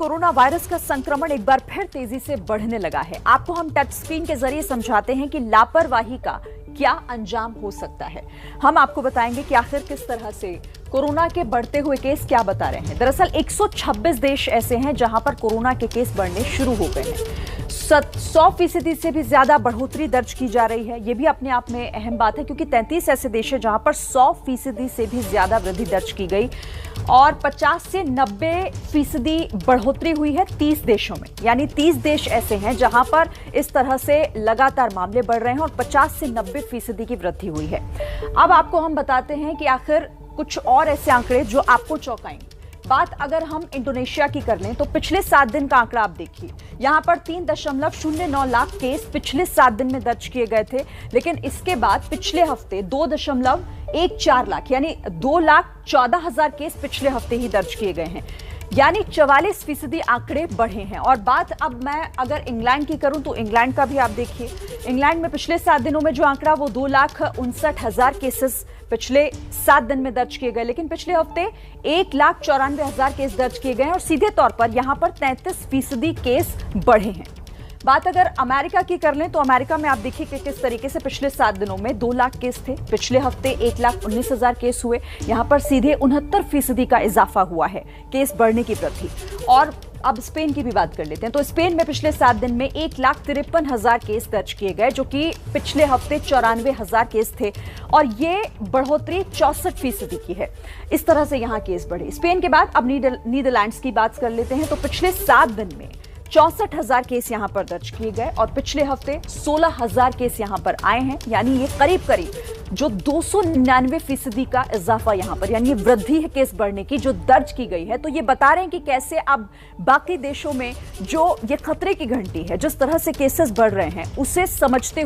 Corona virus का संक्रमण एक बार फिर तेजी से बढ़ने लगा है। आपको हम टच स्क्रीन के जरिए समझाते हैं कि लापरवाही का क्या अंजाम हो सकता है। हम आपको बताएंगे कि आखिर किस तरह से कोरोना के बढ़ते हुए केस क्या बता रहे हैं। दरअसल 126 देश ऐसे हैं जहां पर कोरोना के केस बढ़ने शुरू हो गए हैं। 100% से भी ज्यादा बढ़ोतरी दर्ज की जा रही है। यह भी अपने आप में अहम बात है क्योंकि 33 ऐसे देश हैं जहां पर 100% से भी ज्यादा वृद्धि दर्ज की गई और 50 से 90% बढ़ोतरी हुई है 30 देशों में। यानी 30 देश ऐसे हैं जहां पर इस तरह से लगातार मामले बढ़ रहे हैं और 50 से 90% की वृद्धि हुई है। अब आपको हम बताते हैं कि आखिर कुछ और ऐसे आंकड़े जो आपको चौंकाएंगे। बात अगर हम इंडोनेशिया की कर लें तो पिछले 7 दिन का आंकड़ा आप देखिए। यहां पर 3.09 लाख केस पिछले 7 दिन में दर्ज किए गए थे, लेकिन इसके बाद पिछले हफ्ते 2.14 लाख यानी 2,14,000 केस पिछले हफ्ते ही दर्ज किए गए हैं। यानी 44% आंकड़े बढ़े हैं। और बात अब मैं अगर इंग्लैंड की करूं तो इंग्लैंड का भी आप देखिए। इंग्लैंड में पिछले 7 दिनों में जो आंकड़ा वो 2,59,000 केसेस पिछले 7 दिन में दर्ज किए गए, लेकिन पिछले हफ्ते 1,94,000 केस दर्ज किए गए हैं और सीधे तौर पर यहां पर 33% केस बढ़े हैं। बात अगर अमेरिका की कर लें तो अमेरिका में आप देखिए कि किस तरीके से पिछले 7 दिनों में 2 लाख केस थे, पिछले हफ्ते 1,19,000 केस हुए, यहां पर सीधे 69% का इजाफा हुआ है केस बढ़ने की वृद्धि। और अब स्पेन की भी बात कर लेते हैं तो स्पेन में पिछले 7 दिन में 1,53,000 केस दर्ज किए गए, जो कि पिछले हफ्ते 94,000 केस थे और ये बढ़ोतरी 64% की है। इस तरह से यहां केस बढ़े। स्पेन के बाद अब नीदरलैंड्स की बात कर लेते हैं तो पिछले 7 दिन में 64,000 केस यहां पर दर्ज किए गए और पिछले हफ्ते 16,000 केस यहां पर आए हैं। यानी ये करीब जो 299% का इजाफा यहां पर, यानी वृद्धि है केस बढ़ने की जो दर्ज की गई है। तो ये बता रहे हैं कि कैसे अब बाकी देशों में जो ये खतरे की घंटी है, जिस तरह से केसेस बढ़ रहे हैं, उसे समझते